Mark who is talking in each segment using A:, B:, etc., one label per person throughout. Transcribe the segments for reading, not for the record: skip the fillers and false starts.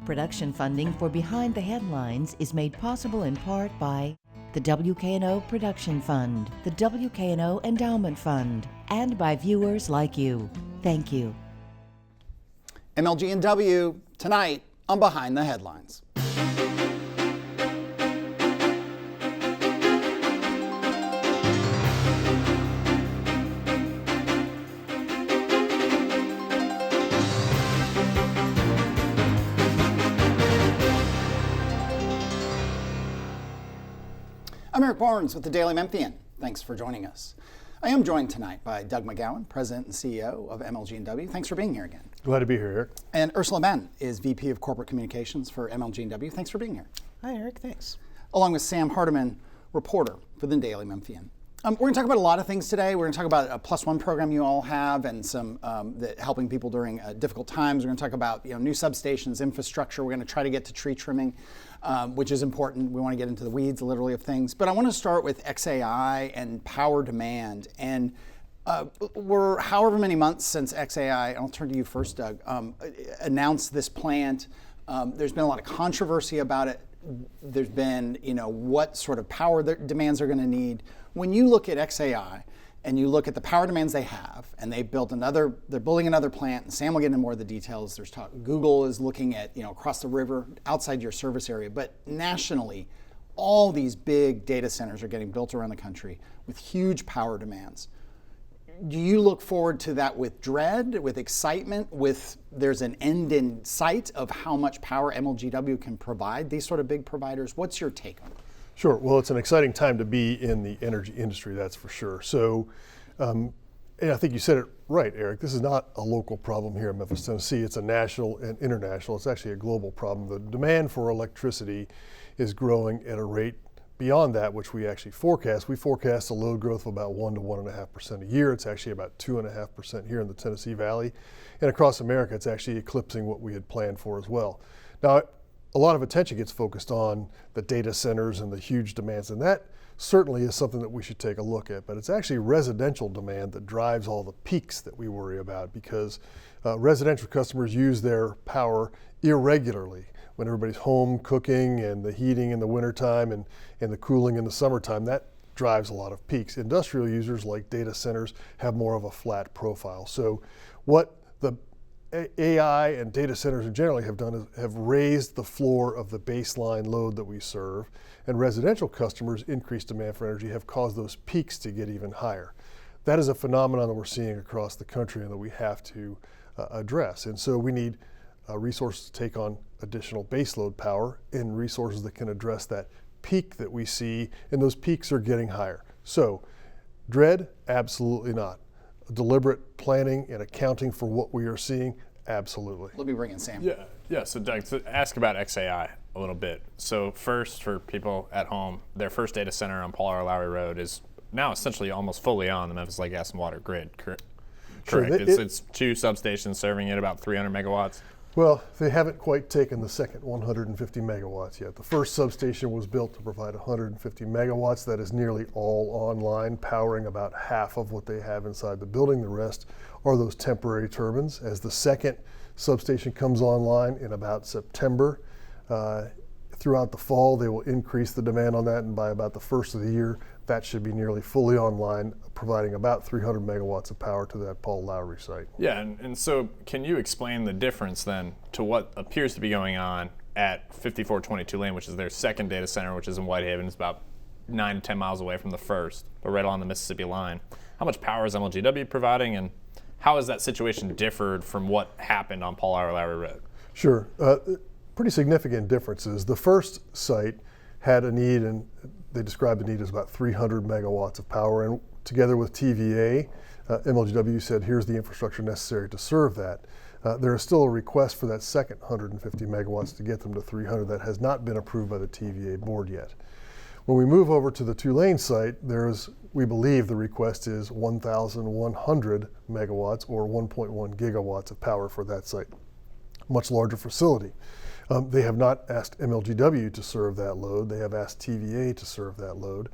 A: Production funding for Behind the Headlines is made possible in part by the WKNO Production Fund, the WKNO Endowment Fund, and by viewers like you. Thank you.
B: MLG&W tonight on Behind the Headlines. I'm Eric Barnes with the Daily Memphian. Thanks for joining us. I am joined tonight by Doug McGowan, President and CEO of MLG&W. Thanks for being here again.
C: Glad to be here, Eric.
B: And Ursula Ben is VP of Corporate Communications for MLG&W. Thanks for being here.
D: Hi, Eric. Thanks.
B: Along with Sam Hardiman, reporter for the Daily Memphian. We're going to talk about a lot of things today. We're going to talk about a Plus One program you all have and some helping people during difficult times. We're going to talk about new substations, infrastructure. We're going to try to get to tree trimming, which is important. We want to get into the weeds, literally, of things. But I want to start with xAI and power demand. And we're however many months since xAI, I'll turn to you first, Doug, announced this plant. There's been a lot of controversy about it. There's been, what sort of power demands are going to need. When you look at xAI and you look at the power demands they have, and they're building another plant, and Sam will get into more of the details. There's talk, Google is looking at, across the river, outside your service area, but nationally, all these big data centers are getting built around the country with huge power demands. Do you look forward to that with dread, with excitement, there's an end in sight of how much power MLG&W can provide, these sort of big providers? What's your take on it?
C: Sure. Well, it's an exciting time to be in the energy industry, that's for sure. So, and I think you said it right, Eric. This is not a local problem here in Memphis, Tennessee. It's a national and international. It's actually a global problem. The demand for electricity is growing at a rate beyond that, which we actually forecast. We forecast a load growth of about 1 to 1.5% a year. It's actually about 2.5% here in the Tennessee Valley. And across America, it's actually eclipsing what we had planned for as well. Now, a lot of attention gets focused on the data centers and the huge demands, and that certainly is something that we should take a look at. But it's actually residential demand that drives all the peaks that we worry about, because residential customers use their power irregularly when everybody's home cooking and the heating in the wintertime and the cooling in the summertime. That drives a lot of peaks. Industrial users like data centers have more of a flat profile. So what the AI and data centers in general have done is have raised the floor of the baseline load that we serve, and residential customers' increased demand for energy have caused those peaks to get even higher. That is a phenomenon that we're seeing across the country and that we have to address. And so we need resources to take on additional baseload power and resources that can address that peak that we see, and those peaks are getting higher. So dread, absolutely not. Deliberate planning and accounting for what we are seeing, absolutely.
B: Let me bring in Sam.
E: Yeah. So Doug, to ask about xAI a little bit. So first, for people at home, their first data center on Paul R. Lowry Road is now essentially almost fully on the Memphis Light Gas and Water grid. Correct.
C: Sure,
E: It's two substations serving at about 300 megawatts.
C: Well, they haven't quite taken the second 150 megawatts yet. The first substation was built to provide 150 megawatts. That is nearly all online, powering about half of what they have inside the building. The rest are those temporary turbines. As the second substation comes online in about September, throughout the fall, they will increase the demand on that, and by about the first of the year, that should be nearly fully online, providing about 300 megawatts of power to that Paul Lowry site.
E: Yeah, and so can you explain the difference then to what appears to be going on at 5422 Lane, which is their second data center, which is in Whitehaven. It's about 9 to 10 miles away from the first, but right along the Mississippi line. How much power is MLG&W providing, and how has that situation differed from what happened on Paul R. Lowry Road?
C: Sure. Pretty significant differences. The first site had a need, and they described the need as about 300 megawatts of power, and together with TVA, MLG&W said, here's the infrastructure necessary to serve that. There is still a request for that second 150 megawatts to get them to 300 that has not been approved by the TVA board yet. When we move over to the Tulane site, we believe the request is 1,100 megawatts or 1.1 gigawatts of power for that site. Much larger facility. They have not asked MLG&W to serve that load. They have asked TVA to serve that load.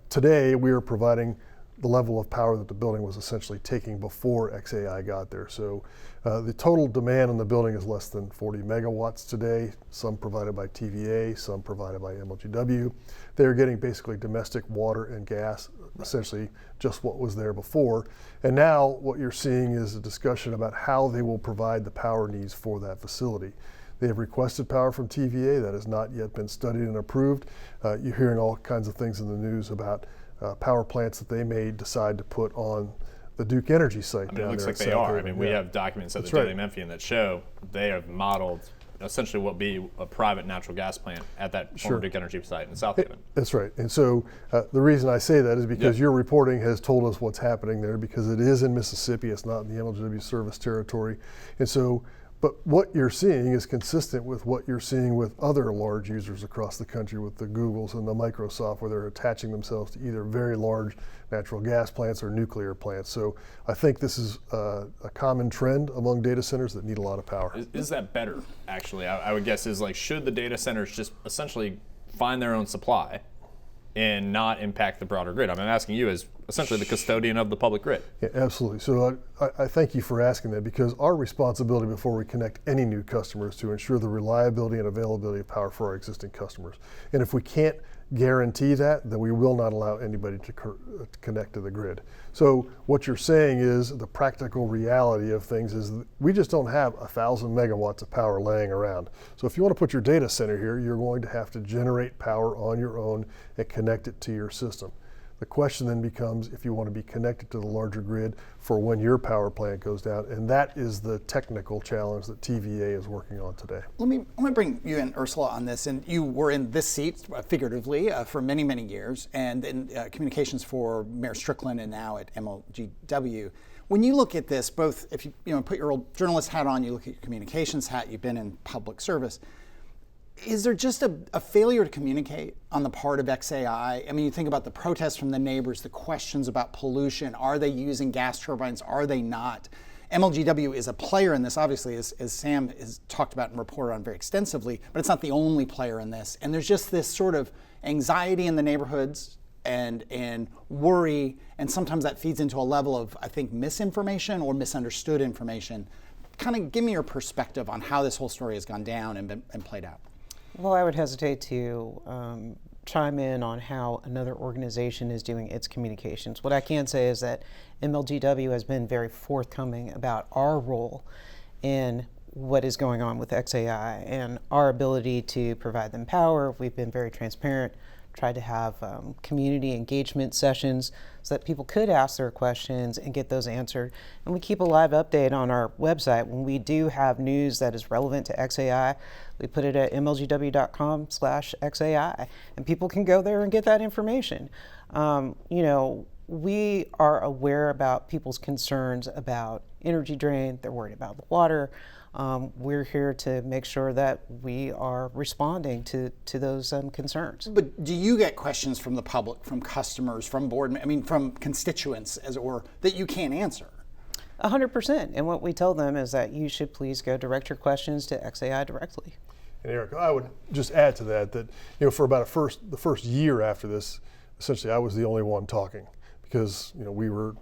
C: Today, we are providing the level of power that the building was essentially taking before XAI got there. So the total demand on the building is less than 40 megawatts today, some provided by TVA, some provided by MLGW. They're getting basically domestic water and gas, essentially just what was there before. And now what you're seeing is a discussion about how they will provide the power needs for that facility. They have requested power from TVA. That has not yet been studied and approved. You're hearing all kinds of things in the news about power plants that they may decide to put on the Duke Energy site.
E: It looks like they are. We have documents at the Daily Memphian that show they have modeled essentially what would be a private natural gas plant at that former Duke Energy site in South Haven.
C: That's right. And so the reason I say that is because your reporting has told us what's happening there, because it is in Mississippi. It's not in the MLGW service territory. And so, but what you're seeing is consistent with what you're seeing with other large users across the country, with the Googles and the Microsoft, where they're attaching themselves to either very large natural gas plants or nuclear plants. So I think this is a common trend among data centers that need a lot of power.
E: Is that better, actually? I would guess is like, should the data centers just essentially find their own supply and not impact the broader grid? I'm asking you as essentially the custodian of the public grid.
C: Yeah, absolutely. So I thank you for asking that, because our responsibility before we connect any new customers is to ensure the reliability and availability of power for our existing customers. And if we can't guarantee that, then we will not allow anybody to connect to the grid. So what you're saying is the practical reality of things is we just don't have 1,000 megawatts of power laying around. So if you want to put your data center here, you're going to have to generate power on your own and connect it to your system. The question then becomes if you want to be connected to the larger grid for when your power plant goes down, and that is the technical challenge that TVA is working on today.
B: Let me bring you and Ursula on this, and you were in this seat figuratively for many, many years, and in communications for Mayor Strickland and now at MLGW. When you look at this, both if you put your old journalist hat on, you look at your communications hat, you've been in public service. Is there just a failure to communicate on the part of XAI? I mean, you think about the protests from the neighbors, the questions about pollution. Are they using gas turbines? Are they not? MLGW is a player in this, obviously, as Sam has talked about and reported on very extensively, but it's not the only player in this. And there's just this sort of anxiety in the neighborhoods and worry, and sometimes that feeds into a level of, I think, misinformation or misunderstood information. Kind of give me your perspective on how this whole story has gone down and played out.
D: Well, I would hesitate to chime in on how another organization is doing its communications. What I can say is that MLGW has been very forthcoming about our role in what is going on with XAI and our ability to provide them power. We've been very transparent, tried to have community engagement sessions so that people could ask their questions and get those answered. And we keep a live update on our website. When we do have news that is relevant to XAI, we put it at mlgw.com/XAI, and people can go there and get that information. We are aware about people's concerns about energy drain. They're worried about the water. We're here to make sure that we are responding to those concerns.
B: But do you get questions from the public, from customers, from from constituents, as it were, that you can't answer?
D: 100%. And what we tell them is that you should please go direct your questions to XAI directly.
C: And Eric, I would just add to that for about the first year after this, essentially I was the only one talking, because we were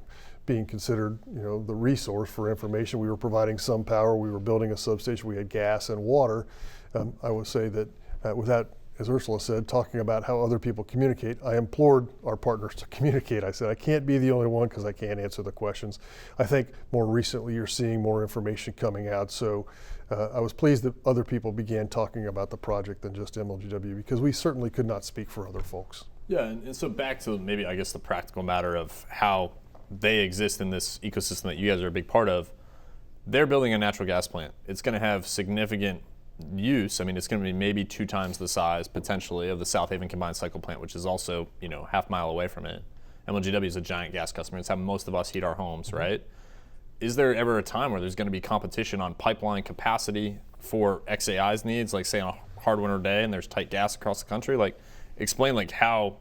C: being considered the resource for information. We were providing some power, we were building a substation, we had gas and water. I would say that without, as Ursula said, talking about how other people communicate, I implored our partners to communicate. I said, I can't be the only one because I can't answer the questions. I think more recently you're seeing more information coming out. So I was pleased that other people began talking about the project than just MLGW, because we certainly could not speak for other folks.
E: Yeah, and so back to maybe, I guess, the practical matter of how they exist in this ecosystem that you guys are a big part of. They're building a natural gas plant. It's going to have significant use. It's going to be maybe 2 times the size, potentially, of the South Haven combined cycle plant, which is also, half mile away from it. MLGW is a giant gas customer. It's how most of us heat our homes, right? Is there ever a time where there's going to be competition on pipeline capacity for XAI's needs, like say on a hard winter day and there's tight gas across the country? Explain how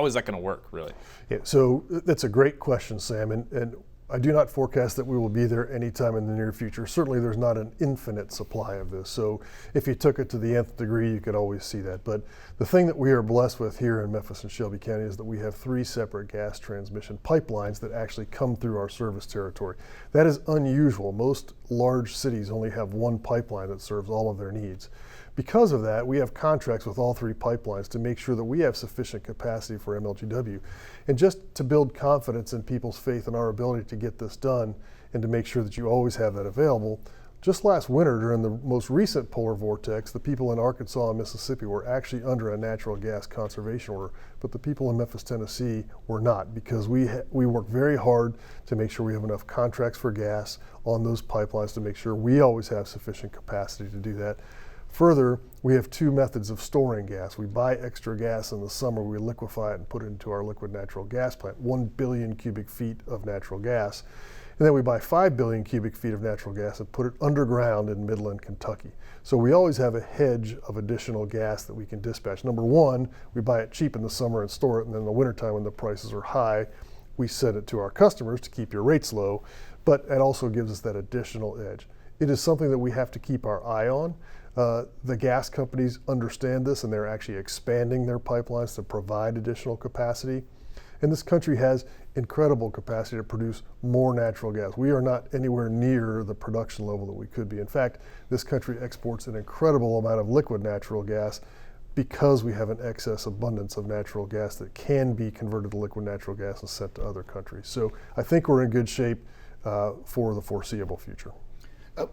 E: is that going to work, really?
C: Yeah, so that's a great question, Sam. And I do not forecast that we will be there anytime in the near future. Certainly there's not an infinite supply of this. So if you took it to the nth degree, you could always see that. But the thing that we are blessed with here in Memphis and Shelby County is that we have 3 separate gas transmission pipelines that actually come through our service territory. That is unusual. Most large cities only have 1 pipeline that serves all of their needs. Because of that, we have contracts with all 3 pipelines to make sure that we have sufficient capacity for MLGW. And just to build confidence in people's faith in our ability to get this done and to make sure that you always have that available, just last winter during the most recent polar vortex, the people in Arkansas and Mississippi were actually under a natural gas conservation order, but the people in Memphis, Tennessee were not, because we work very hard to make sure we have enough contracts for gas on those pipelines to make sure we always have sufficient capacity to do that. Further, we have 2 methods of storing gas. We buy extra gas in the summer, we liquefy it and put it into our liquid natural gas plant, 1 billion cubic feet of natural gas. And then we buy 5 billion cubic feet of natural gas and put it underground in Midland, Kentucky. So we always have a hedge of additional gas that we can dispatch. Number 1, we buy it cheap in the summer and store it, and then in the wintertime when the prices are high, we send it to our customers to keep your rates low, but it also gives us that additional edge. It is something that we have to keep our eye on. The gas companies understand this, and they're actually expanding their pipelines to provide additional capacity. And this country has incredible capacity to produce more natural gas. We are not anywhere near the production level that we could be. In fact, this country exports an incredible amount of liquid natural gas because we have an excess abundance of natural gas that can be converted to liquid natural gas and sent to other countries. So I think we're in good shape for the foreseeable future.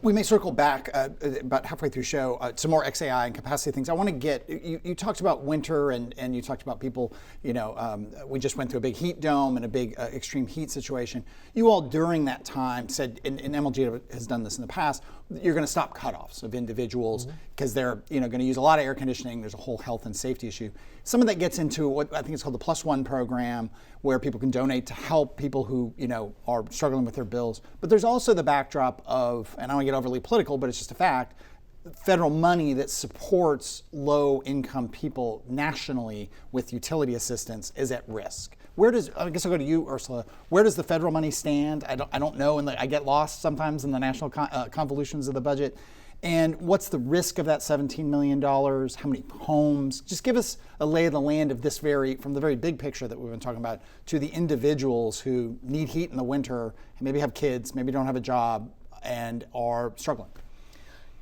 B: We may circle back about halfway through the show to more XAI and capacity things. I want to get, you talked about winter and you talked about people, we just went through a big heat dome and a big extreme heat situation. You all during that time said, and MLG has done this in the past, you're going to stop cutoffs of individuals because they're going to use a lot of air conditioning. There's a whole health and safety issue. Some of that gets into what I think is called the +1 program, where people can donate to help people who are struggling with their bills. But there's also the backdrop of, and I don't want to get overly political, but it's just a fact, federal money that supports low-income people nationally with utility assistance is at risk. I guess I'll go to you, Ursula. Where does the federal money stand? I don't know, and I get lost sometimes in the national convolutions of the budget. And what's the risk of that $17 million? How many homes? Just give us a lay of the land of this from the very big picture that we've been talking about to the individuals who need heat in the winter and maybe have kids, maybe don't have a job, and are struggling.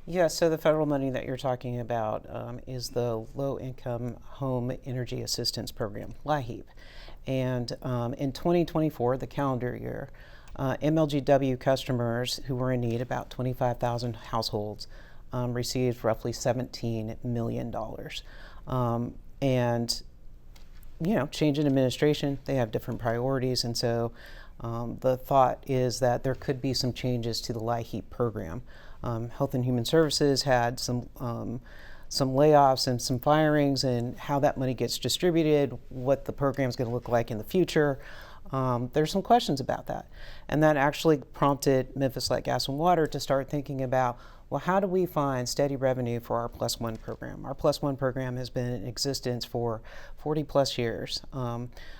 D: Yeah, so the federal money that you're talking about is the Low Income Home Energy Assistance Program, LIHEAP. And in 2024, the calendar year, MLGW customers who were in need, about 25,000 households, received roughly $17 million. And, change in administration, they have different priorities. And so the thought is that there could be some changes to the LIHEAP program. Health and Human Services had some layoffs and some firings, and how that money gets distributed, what the program is going to look like in the future. There's some questions about that. And that actually prompted Memphis Light, Gas and Water to start thinking about, well, how do we find steady revenue for our +1 program? Our +1 program has been in existence for 40 plus years.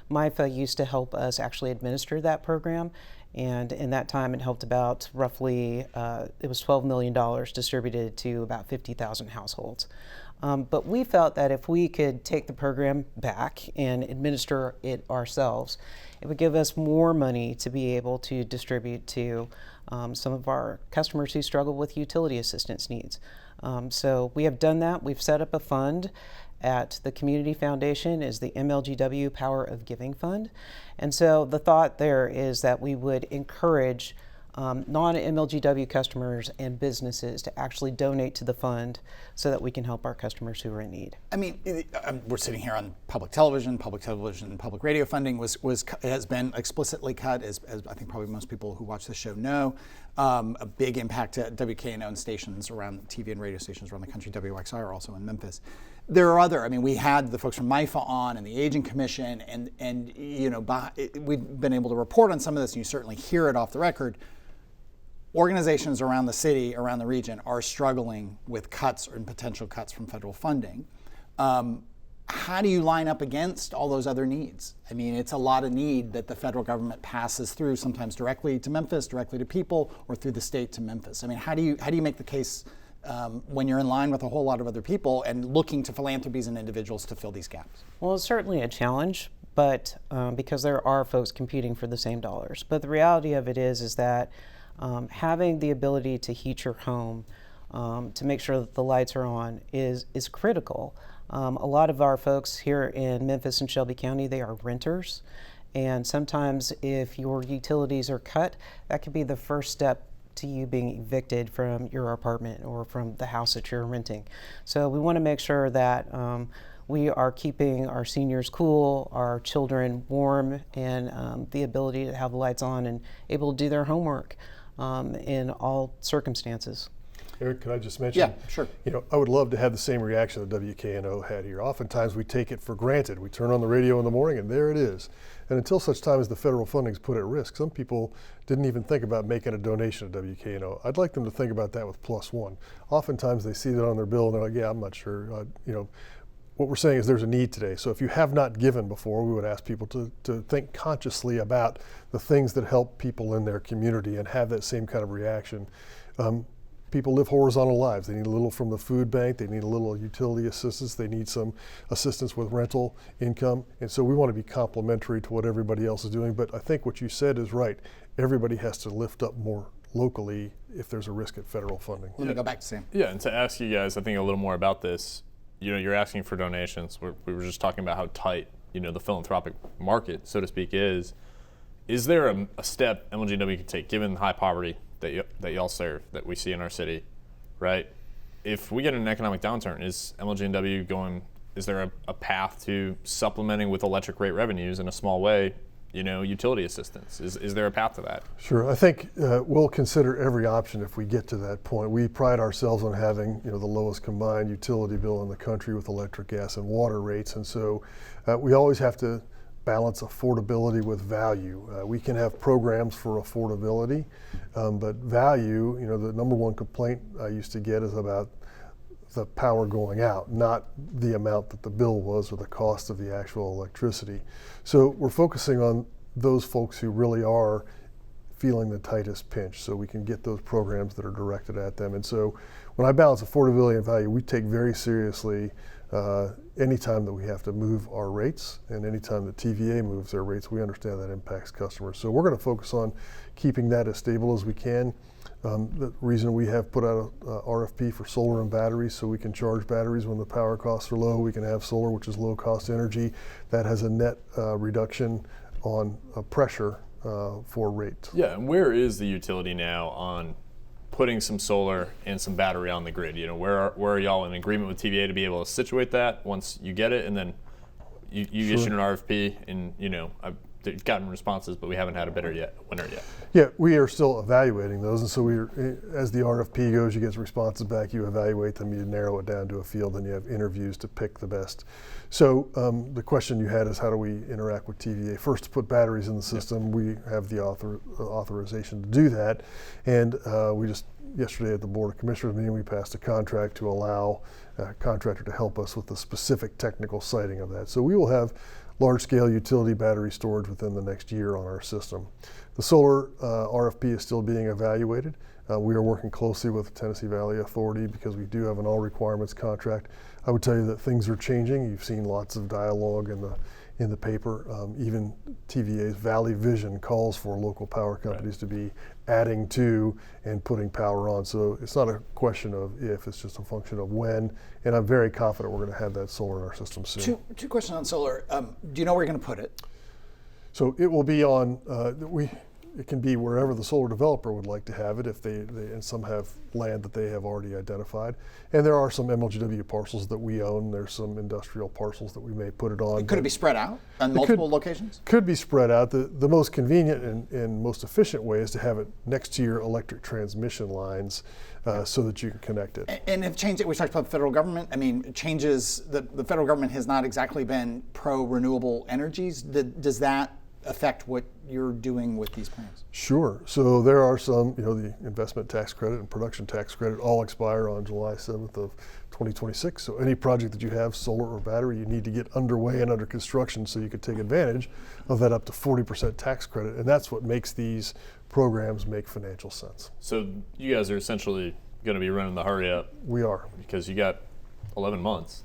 D: MIFA used to help us actually administer that program. And in that time, it helped about roughly, it was $12 million distributed to about 50,000 households. But we felt that if we could take the program back and administer it ourselves, it would give us more money to be able to distribute to some of our customers who struggle with utility assistance needs. So we have done that. We've set up a fund at the Community Foundation, is the MLGW Power of Giving Fund. And so the thought there is that we would encourage non-MLGW customers and businesses to actually donate to the fund so that we can help our customers who are in need. I mean,
B: we're sitting here on public television, public radio funding has been explicitly cut, as I think probably most people who watch this show know. A big impact to WKNO and stations around, TV and radio stations around the country. WXR also in Memphis. There are we had the folks from MIFA on and the Aging Commission, and we've been able to report on some of this, and you certainly hear it off the record. Organizations around the city, around the region, are struggling with cuts and potential cuts from federal funding. how do you line up against all those other needs? I mean, it's a lot of need that the federal government passes through, sometimes directly to Memphis, directly to people, or through the state to Memphis. I mean, how do you make the case when you're in line with a whole lot of other people and looking to philanthropies and individuals to fill these gaps?
D: Well, it's certainly a challenge, but because there are folks competing for the same dollars. But the reality of it is that having the ability to heat your home, to make sure that the lights are on, is critical. A lot of our folks here in Memphis and Shelby County, they are renters. And sometimes if your utilities are cut, that could be the first step to you being evicted from your apartment or from the house that you're renting. So we want to make sure that we are keeping our seniors cool, our children warm, and the ability to have the lights on and able to do their homework in all circumstances.
C: Eric, can I just mention?
B: Yeah, sure.
C: You know, I would love to have the same reaction that WKNO had here. Oftentimes we take it for granted. We turn on the radio in the morning and there it is. And until such time as the federal funding is put at risk, some people didn't even think about making a donation to WKNO. I'd like them to think about that with Plus One. Oftentimes they see that on their bill and they're like, yeah, I'm not sure. You know, what we're saying is there's a need today. So if you have not given before, we would ask people to think consciously about the things that help people in their community and have that same kind of reaction. People live horizontal lives. They need a little from the food bank. They need a little utility assistance. They need some assistance with rental income. And so we want to be complementary to what everybody else is doing. But I think what you said is right. Everybody has to lift up more locally if there's a risk at federal funding.
B: Let me go back to Sam.
E: Yeah, and to ask you guys, I think a little more about this. You know, you're asking for donations. We were just talking about how tight, you know, the philanthropic market, so to speak, is. Is there a step MLGW can take, given the high poverty that y'all serve, that we see in our city, right? If we get an economic downturn, is MLGW going, is there a path to supplementing with electric rate revenues in a small way, you know, utility assistance? Is there a path to that?
C: Sure, I think we'll consider every option if we get to that point. We pride ourselves on having, you know, the lowest combined utility bill in the country with electric, gas, and water rates, and so we always have to balance affordability with value. We can have programs for affordability, but value, you know, the number one complaint I used to get is about the power going out, not the amount that the bill was or the cost of the actual electricity. So we're focusing on those folks who really are feeling the tightest pinch, so we can get those programs that are directed at them. And so when I balance affordability and value, we take very seriously anytime that we have to move our rates, and anytime that TVA moves their rates, we understand that impacts customers. So we're going to focus on keeping that as stable as we can. The reason we have put out a RFP for solar and batteries, so we can charge batteries when the power costs are low. We can have solar, which is low cost energy. That has a net reduction on pressure for rates.
E: Yeah, and where is the utility now on putting some solar and some battery on the grid? You know, where are y'all in agreement with TVA to be able to situate that once you get it, and then you
C: Sure.
E: issued an RFP, and you know, I've gotten responses, but we haven't had a winner yet.
C: Yeah, we are still evaluating those, and so as the RFP goes, you get responses back, you evaluate them, you narrow it down to a field, and you have interviews to pick the best. So the question you had is, how do we interact with TVA? First, to put batteries in the system, we have the authorization to do that, and we just yesterday at the Board of Commissioners meeting, we passed a contract to allow a contractor to help us with the specific technical siting of that. So we will have large-scale utility battery storage within the next year on our system. The solar RFP is still being evaluated. We are working closely with the Tennessee Valley Authority because we do have an all requirements contract. I would tell you that things are changing. You've seen lots of dialogue in the paper. Even TVA's Valley Vision calls for local power companies to be adding to and putting power on. So it's not a question of if, it's just a function of when. And I'm very confident we're going to have that solar in our system soon.
B: Two questions on solar. Do you know where you're going to put it?
C: So it will be on, it can be wherever the solar developer would like to have it, if they and some have land that they have already identified. And there are some MLGW parcels that we own. There's some industrial parcels that we may put it on.
B: Could it be spread out on multiple locations?
C: Could be spread out. The most convenient and most efficient way is to have it next to your electric transmission lines so that you can connect it.
B: And have changed it. We talked about the federal government. I mean, changes, the federal government has not exactly been pro-renewable energies. Does that affect what you're doing with these plans?
C: Sure. So there are some, the investment tax credit and production tax credit all expire on July 7th of 2026. So any project that you have, solar or battery, you need to get underway and under construction so you can take advantage of that up to 40% tax credit. And that's what makes these programs make financial sense.
E: So you guys are essentially going to be running the hurry up
C: We are.
E: because you got 11 months.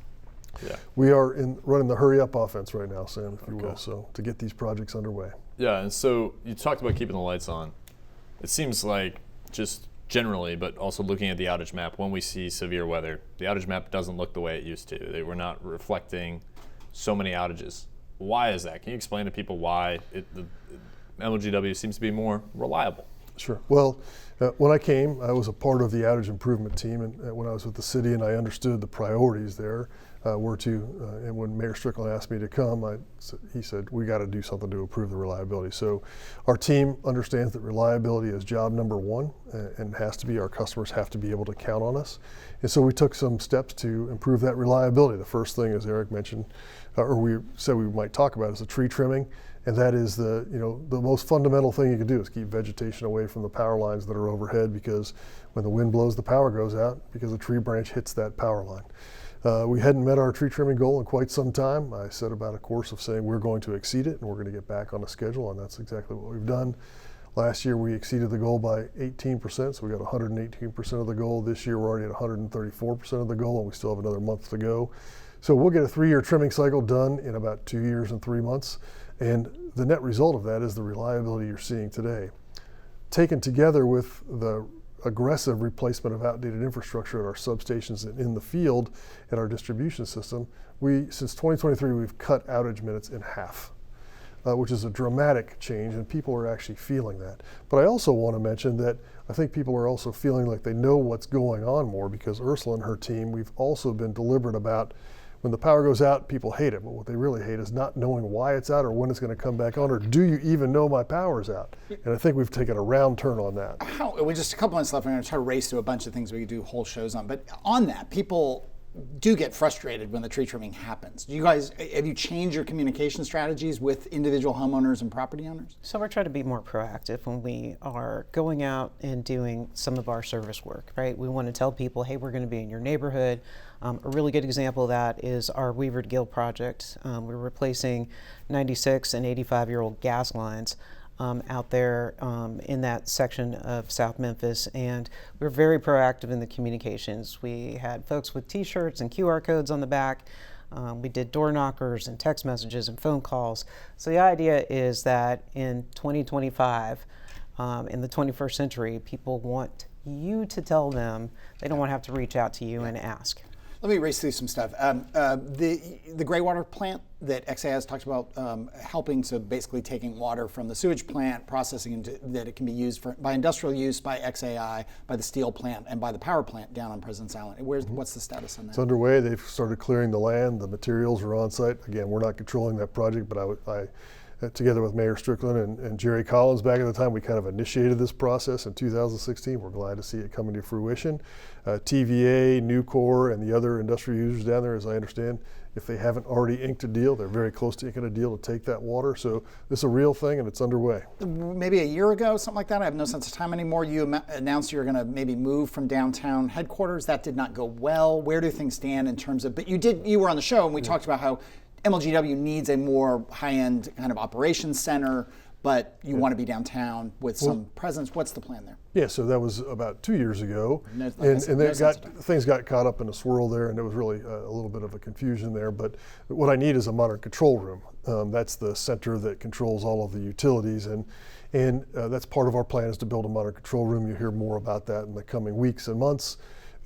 E: Yeah.
C: We are running the hurry up offense right now, Sam, if you will, so to get these projects underway.
E: Yeah, and so you talked about keeping the lights on. It seems like just generally, but also looking at the outage map, when we see severe weather, the outage map doesn't look the way it used to. They were not reflecting so many outages. Why is that? Can you explain to people why the MLGW seems to be more reliable?
C: Sure. Well, when I came, I was a part of the outage improvement team, and when I was with the city, and I understood the priorities there were to. And when Mayor Strickland asked me to come, he said, "We got to do something to improve the reliability." So, our team understands that reliability is job number one, and has to be. Our customers have to be able to count on us, and so we took some steps to improve that reliability. The first thing, as Eric mentioned, or we said we might talk about, is the tree trimming. And that is the most fundamental thing you can do is keep vegetation away from the power lines that are overhead, because when the wind blows, the power goes out because a tree branch hits that power line. We hadn't met our tree trimming goal in quite some time. I set about a course of saying we're going to exceed it and we're going to get back on the schedule, and that's exactly what we've done. Last year we exceeded the goal by 18%, so we got 118% of the goal. This year we're already at 134% of the goal, and we still have another month to go. So we'll get a 3-year trimming cycle done in about 2 years and 3 months. And the net result of that is the reliability you're seeing today. Taken together with the aggressive replacement of outdated infrastructure at our substations and in the field at our distribution system, since 2023, we've cut outage minutes in half, which is a dramatic change, and people are actually feeling that. But I also want to mention that I think people are also feeling like they know what's going on more, because Ursula and her team, we've also been deliberate about when the power goes out, people hate it, but what they really hate is not knowing why it's out or when it's going to come back on, or do you even know my power's out? And I think we've taken a round turn on that.
B: We just a couple minutes left. We're going to try to race through a bunch of things we could do whole shows on. But on that, people do get frustrated when the tree trimming happens. Do you guys, have you changed your communication strategies with individual homeowners and property owners?
D: So we're trying to be more proactive when we are going out and doing some of our service work, right? We want to tell people, hey, we're going to be in your neighborhood. A really good example of that is our Weaver to Gill project. We're replacing 96 and 85-year-old gas lines out there in that section of South Memphis, and we're very proactive in the communications. We had folks with t-shirts and QR codes on the back. We did door knockers and text messages and phone calls. So the idea is that in 2025, in the 21st century, people want you to tell them. They don't want to have to reach out to you and ask.
B: Let me race through some stuff. The gray water plant that XAI has talked about helping, so basically taking water from the sewage plant, processing into, that it can be used by industrial use, by XAI, by the steel plant, and by the power plant down on President's Island. What's the status on that?
C: It's underway. They've started clearing the land. The materials are on site. Again, we're not controlling that project, but I together with Mayor Strickland and Jerry Collins back at the time, we kind of initiated this process in 2016. We're glad to see it coming to fruition. TVA, Nucor, and the other industrial users down there, as I understand, if they haven't already inked a deal, they're very close to inking a deal to take that water. So this is a real thing, and it's underway.
B: Maybe a year ago, something like that. I have no sense of time anymore. You announced you were going to maybe move from downtown headquarters. That did not go well. Where do things stand in terms of? But you were on the show, and we talked about how MLGW needs a more high-end kind of operations center, but you want to be downtown with some presence. What's the plan there?
C: Yeah, so that was about 2 years ago,
B: Like
C: and things got caught up in a swirl there, and there was really a little bit of a confusion there. But what I need is a modern control room. That's the center that controls all of the utilities, and that's part of our plan is to build a modern control room. You'll hear more about that in the coming weeks and months.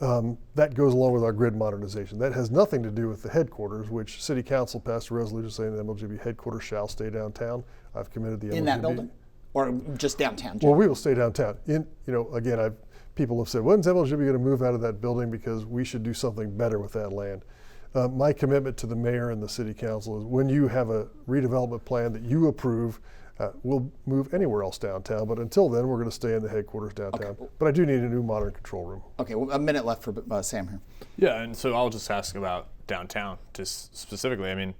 C: That goes along with our grid modernization. That has nothing to do with the headquarters, which City Council passed a resolution saying the MLGB headquarters shall stay downtown. I've committed the MLGB.
B: In that building? Or just downtown?
C: Well, we will stay downtown. Again, people have said, when's MLGB going to move out of that building, because we should do something better with that land. My commitment to the mayor and the City Council is when you have a redevelopment plan that you approve, we'll move anywhere else downtown, but until then, we're going to stay in the headquarters downtown. Okay. But I do need a new modern control room.
B: Okay, well, a minute left for Sam here.
E: Yeah, and so I'll just ask about downtown, just specifically. I mean,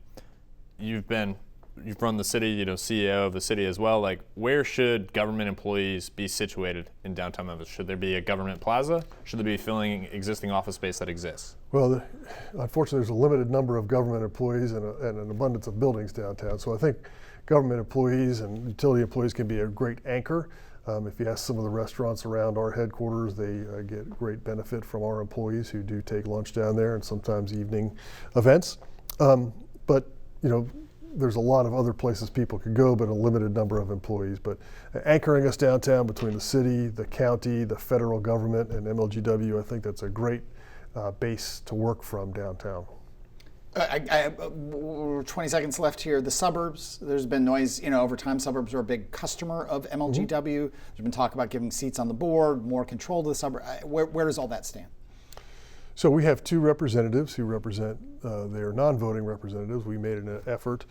E: you've been you've run the city, CEO of the city as well. Like, where should government employees be situated in downtown Memphis? Should there be a government plaza? Should they be filling existing office space that exists?
C: Well, unfortunately, there's a limited number of government employees and an abundance of buildings downtown. So I think government employees and utility employees can be a great anchor. If you ask some of the restaurants around our headquarters, they get great benefit from our employees who do take lunch down there and sometimes evening events. But there's a lot of other places people could go, but a limited number of employees. But anchoring us downtown between the city, the county, the federal government, and MLGW, I think that's a great base to work from downtown.
B: 20 seconds left here. The suburbs, there's been noise, over time. Suburbs are a big customer of MLGW. There's been talk about giving seats on the board, more control to the suburb. Where does all that stand?
C: So we have 2 representatives who represent their non-voting representatives. We made an effort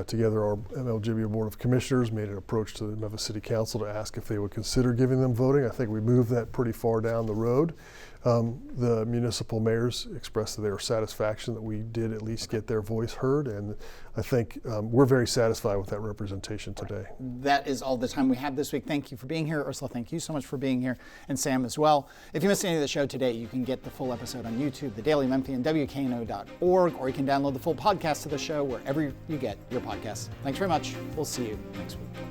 C: together, our MLGW Board of Commissioners made an approach to the Memphis City Council to ask if they would consider giving them voting. I think we moved that pretty far down the road. The municipal mayors expressed their satisfaction that we did at least get their voice heard, and I think we're very satisfied with that representation today.
B: That is all the time we have this week. Thank you for being here. Ursula, thank you so much for being here, and Sam as well. If you missed any of the show today, you can get the full episode on YouTube, The Daily Memphian, WKNO.org, or you can download the full podcast of the show wherever you get your podcasts. Thanks very much. We'll see you next week.